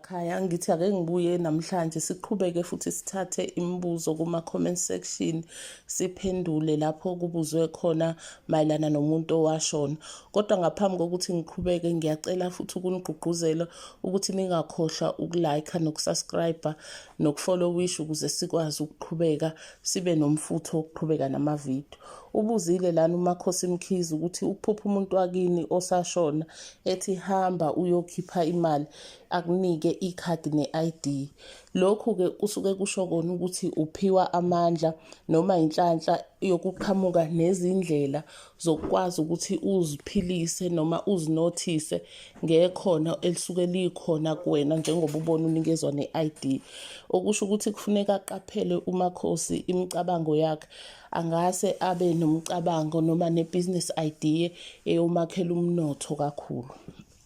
Khaya ngithi ake ngibuye namhlanje siqhubeke futhi sithathe imibuzo kuma-comment section siphendule lapho kubuzwe khona mayelana nomuntu owashona. Kodwa ngaphambi kokuthi ngiqhubeke ngiyacela futhi ukunigqugquzela ukuthi ningakhohlwa ukulike nokusubscribe nokufollowisha ukuze sikwazi ukuqhubeka sibe nomfutho wokuqhubeka namavidiyo. Ubuzile lana uMakhosi Mkhize ukuthi ukuphupha umuntu wakini osashona ethi hamba uyokhipha imali akunike ikhadi ne-ID. Lokhu-ke kusuke kusho kona ukuthi uphiwa amandla noma inhlanhla yokuqhamuka nezindlela zokwazi ukuthi uziphilise noma uzinothise ngekhono elisuke likhona kuwena njengoba ubona unikezwa ne-ID. Okusho ukuthi kufuneka aqaphele uMakhosi imicabango yakhe, angase abe nomcabango noma ne-business idea eyomakhela umnotho kakhulu.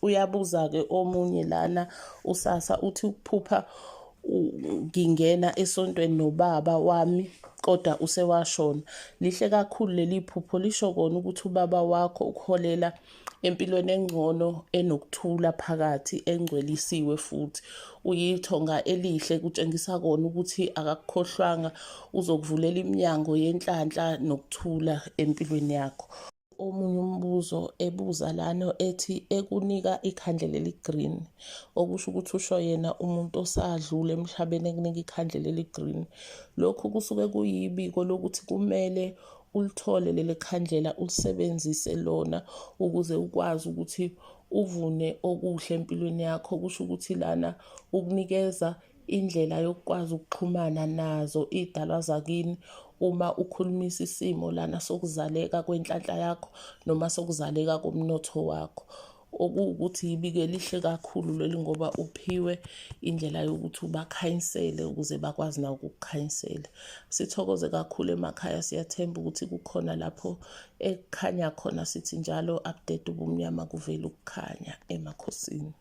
Uyabuza-ke omunye lana uSasa uthi ukuphupha ngingena esontweni nobaba wami kodwa usewashona. Lihle kakhulu leli phupho, lisho kona ukuthi ubaba wakho ukuholela empilweni engcono enokuthula phakathi engcwelisiwe futhi. Uyithonga elihle, kutshengisa kona ukuthi akakukhohlwanga, uzokuvulela iminyango yenhlanhla nokuthula empilweni yakho. Omunye umbuzo ebuza lana ethi ekunika ikhandlela eli-green, okusho ukuthi usho yena umuntu osadlula emhlabeni ekunika ikhandlela eli-green. Lokhu kusuke kuyibiko lokuthi kumele ulithole leli khandlela, ulisebenzise lona ukuze ukwazi ukuthi uvune okuhle empilweni yakho. Kusho ukuthi lana ukunikeza indlela yokukwazi ukuxhumana nazo idalwa zakini uma ukhulumisa isimo lana sokuzaleka kwenhlanhla yakho noma sokuzaleka komnotho wakho. Okuwukuthi ibike elihle kakhulu leli ngoba uphiwe indlela yokuthi ubakhanyisele ukuze bakwazi nawo ukukukhanyisela. Sithokoze kakhulu emakhaya, siyathemba ukuthi kukhona lapho ekukhanya khona, sithi njalo update ubumnyama kuvela ukukhanya emakhosini.